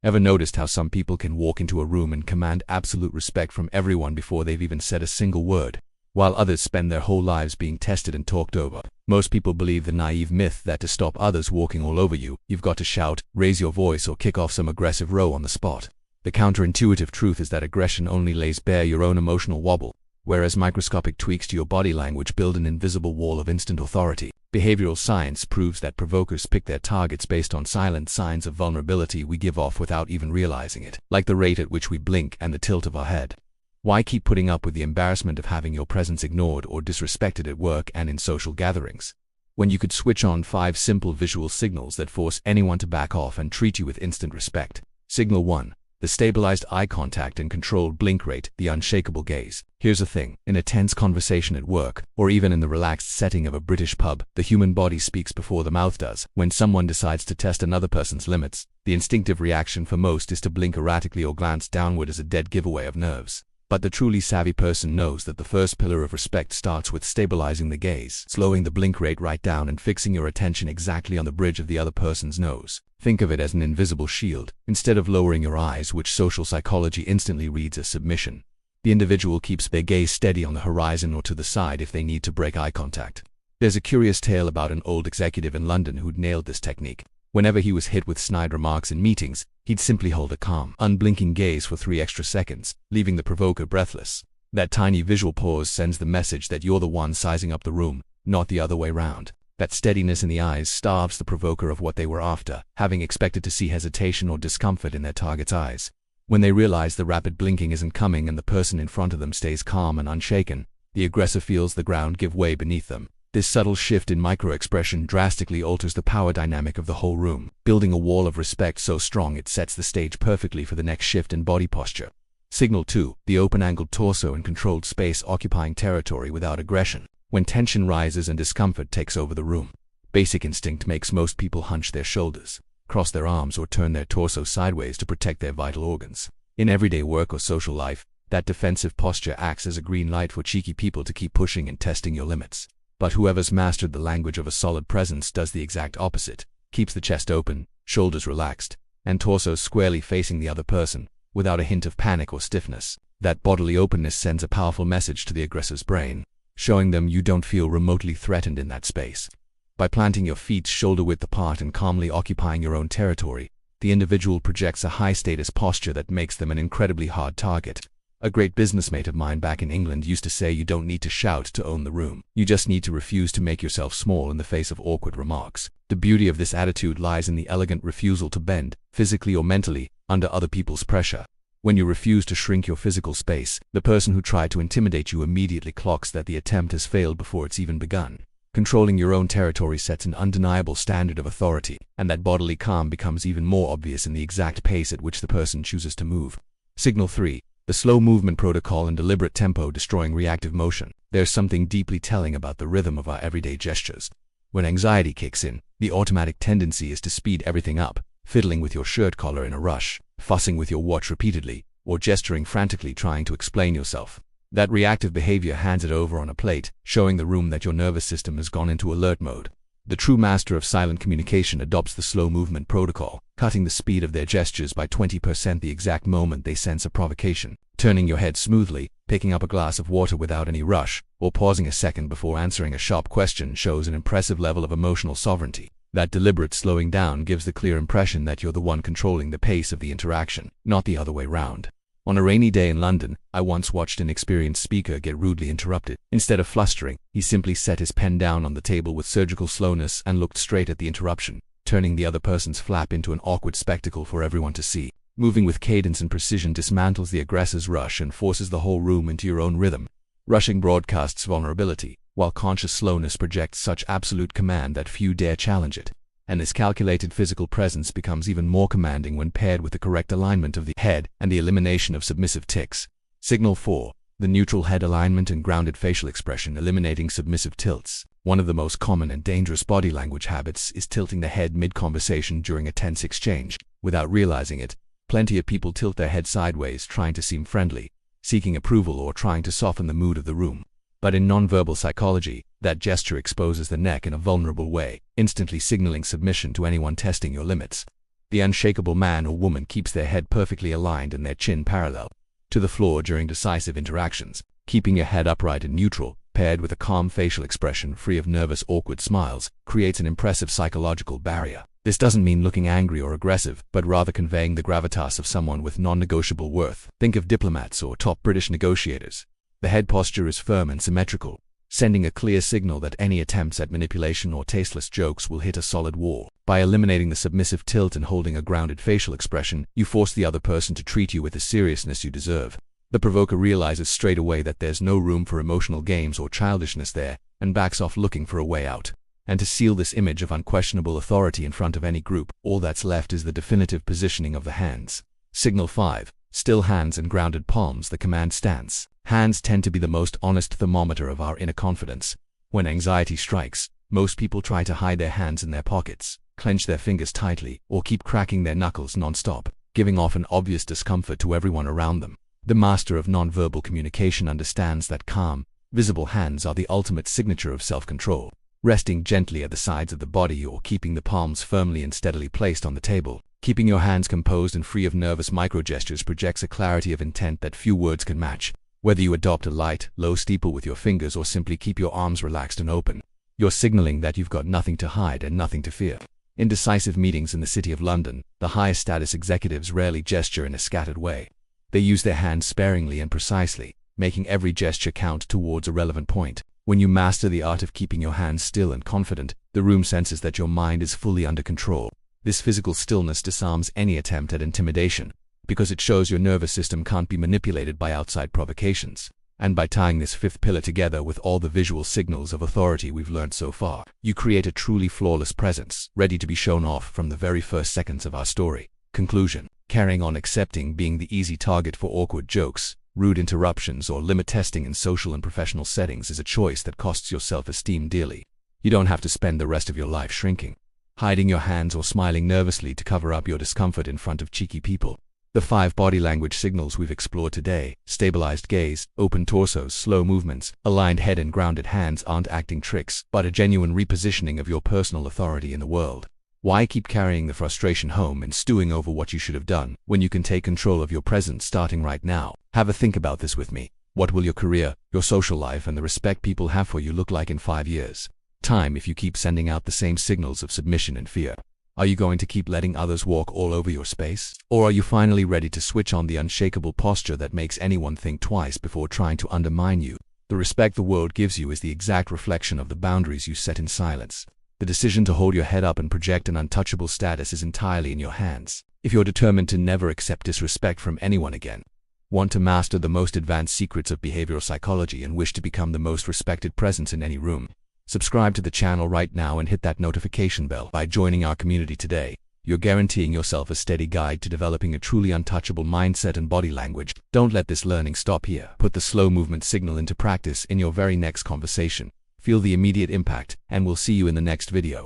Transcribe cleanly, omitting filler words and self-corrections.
Ever noticed how some people can walk into a room and command absolute respect from everyone before they've even said a single word, while others spend their whole lives being tested and talked over? Most people believe the naive myth that to stop others walking all over you, you've got to shout, raise your voice, or kick off some aggressive row on the spot. The counterintuitive truth is that aggression only lays bare your own emotional wobble, whereas microscopic tweaks to your body language build an invisible wall of instant authority. Behavioral science proves that provokers pick their targets based on silent signs of vulnerability we give off without even realizing it, like the rate at which we blink and the tilt of our head. Why keep putting up with the embarrassment of having your presence ignored or disrespected at work and in social gatherings, when you could switch on 5 simple visual signals that force anyone to back off and treat you with instant respect? Signal 1. The stabilized eye contact and controlled blink rate, the unshakable gaze. Here's the thing, in a tense conversation at work, or even in the relaxed setting of a British pub, the human body speaks before the mouth does. When someone decides to test another person's limits, the instinctive reaction for most is to blink erratically or glance downward as a dead giveaway of nerves. But the truly savvy person knows that the first pillar of respect starts with stabilizing the gaze, slowing the blink rate right down and fixing your attention exactly on the bridge of the other person's nose. Think of it as an invisible shield. Instead of lowering your eyes, which social psychology instantly reads as submission, the individual keeps their gaze steady on the horizon or to the side if they need to break eye contact. There's a curious tale about an old executive in London who'd nailed this technique. Whenever he was hit with snide remarks in meetings, he'd simply hold a calm, unblinking gaze for 3 extra seconds, leaving the provoker breathless. That tiny visual pause sends the message that you're the one sizing up the room, not the other way round. That steadiness in the eyes starves the provoker of what they were after, having expected to see hesitation or discomfort in their target's eyes. When they realize the rapid blinking isn't coming and the person in front of them stays calm and unshaken, the aggressor feels the ground give way beneath them. This subtle shift in micro-expression drastically alters the power dynamic of the whole room, building a wall of respect so strong it sets the stage perfectly for the next shift in body posture. Signal 2. The open-angled torso and controlled space occupying territory without aggression. When tension rises and discomfort takes over the room, basic instinct makes most people hunch their shoulders, cross their arms, or turn their torso sideways to protect their vital organs. In everyday work or social life, that defensive posture acts as a green light for cheeky people to keep pushing and testing your limits. But whoever's mastered the language of a solid presence does the exact opposite, keeps the chest open, shoulders relaxed, and torso squarely facing the other person, without a hint of panic or stiffness. That bodily openness sends a powerful message to the aggressor's brain, showing them you don't feel remotely threatened in that space. By planting your feet shoulder-width apart and calmly occupying your own territory, the individual projects a high-status posture that makes them an incredibly hard target. A great businessmate of mine back in England used to say you don't need to shout to own the room. You just need to refuse to make yourself small in the face of awkward remarks. The beauty of this attitude lies in the elegant refusal to bend, physically or mentally, under other people's pressure. When you refuse to shrink your physical space, the person who tried to intimidate you immediately clocks that the attempt has failed before it's even begun. Controlling your own territory sets an undeniable standard of authority, and that bodily calm becomes even more obvious in the exact pace at which the person chooses to move. Signal 3. The slow movement protocol and deliberate tempo destroying reactive motion. There's something deeply telling about the rhythm of our everyday gestures. When anxiety kicks in, the automatic tendency is to speed everything up, fiddling with your shirt collar in a rush, fussing with your watch repeatedly, or gesturing frantically trying to explain yourself. That reactive behavior hands it over on a plate, showing the room that your nervous system has gone into alert mode. The true master of silent communication adopts the slow movement protocol, cutting the speed of their gestures by 20% the exact moment they sense a provocation. Turning your head smoothly, picking up a glass of water without any rush, or pausing a second before answering a sharp question shows an impressive level of emotional sovereignty. That deliberate slowing down gives the clear impression that you're the one controlling the pace of the interaction, not the other way round. On a rainy day in London, I once watched an experienced speaker get rudely interrupted. Instead of flustering, he simply set his pen down on the table with surgical slowness and looked straight at the interruption, turning the other person's flap into an awkward spectacle for everyone to see. Moving with cadence and precision dismantles the aggressor's rush and forces the whole room into your own rhythm. Rushing broadcasts vulnerability, while conscious slowness projects such absolute command that few dare challenge it. And this calculated physical presence becomes even more commanding when paired with the correct alignment of the head and the elimination of submissive tics. Signal 4. The neutral head alignment and grounded facial expression eliminating submissive tilts. One of the most common and dangerous body language habits is tilting the head mid-conversation during a tense exchange. Without realizing it, plenty of people tilt their head sideways trying to seem friendly, seeking approval, or trying to soften the mood of the room. But in nonverbal psychology, that gesture exposes the neck in a vulnerable way, instantly signaling submission to anyone testing your limits. The unshakable man or woman keeps their head perfectly aligned and their chin parallel to the floor during decisive interactions. Keeping your head upright and neutral, paired with a calm facial expression free of nervous, awkward smiles, creates an impressive psychological barrier. This doesn't mean looking angry or aggressive, but rather conveying the gravitas of someone with non-negotiable worth. Think of diplomats or top British negotiators. The head posture is firm and symmetrical, sending a clear signal that any attempts at manipulation or tasteless jokes will hit a solid wall. By eliminating the submissive tilt and holding a grounded facial expression, you force the other person to treat you with the seriousness you deserve. The provoker realizes straight away that there's no room for emotional games or childishness there, and backs off looking for a way out. And to seal this image of unquestionable authority in front of any group, all that's left is the definitive positioning of the hands. Signal 5. Still hands and grounded palms, the command stance. Hands tend to be the most honest thermometer of our inner confidence. When anxiety strikes, most people try to hide their hands in their pockets, clench their fingers tightly, or keep cracking their knuckles non-stop, giving off an obvious discomfort to everyone around them. The master of nonverbal communication understands that calm, visible hands are the ultimate signature of self-control. Resting gently at the sides of the body or keeping the palms firmly and steadily placed on the table, keeping your hands composed and free of nervous microgestures projects a clarity of intent that few words can match. Whether you adopt a light, low steeple with your fingers or simply keep your arms relaxed and open, you're signaling that you've got nothing to hide and nothing to fear. In decisive meetings in the City of London, the highest status executives rarely gesture in a scattered way. They use their hands sparingly and precisely, making every gesture count towards a relevant point. When you master the art of keeping your hands still and confident, the room senses that your mind is fully under control. This physical stillness disarms any attempt at intimidation, because it shows your nervous system can't be manipulated by outside provocations. And by tying this fifth pillar together with all the visual signals of authority we've learned so far, you create a truly flawless presence, ready to be shown off from the very first seconds of our story. Conclusion. Carrying on accepting being the easy target for awkward jokes, rude interruptions, or limit testing in social and professional settings is a choice that costs your self-esteem dearly. You don't have to spend the rest of your life shrinking, hiding your hands or smiling nervously to cover up your discomfort in front of cheeky people. The 5 body language signals we've explored today, stabilized gaze, open torsos, slow movements, aligned head and grounded hands, aren't acting tricks, but a genuine repositioning of your personal authority in the world. Why keep carrying the frustration home and stewing over what you should have done, when you can take control of your present starting right now? Have a think about this with me. What will your career, your social life, and the respect people have for you look like in 5 years' time if you keep sending out the same signals of submission and fear? Are you going to keep letting others walk all over your space? Or are you finally ready to switch on the unshakable posture that makes anyone think twice before trying to undermine you? The respect the world gives you is the exact reflection of the boundaries you set in silence. The decision to hold your head up and project an untouchable status is entirely in your hands. If you're determined to never accept disrespect from anyone again, want to master the most advanced secrets of behavioral psychology, and wish to become the most respected presence in any room, subscribe to the channel right now and hit that notification bell. By joining our community today, you're guaranteeing yourself a steady guide to developing a truly untouchable mindset and body language. Don't let this learning stop here. Put the slow movement signal into practice in your very next conversation. Feel the immediate impact, and we'll see you in the next video.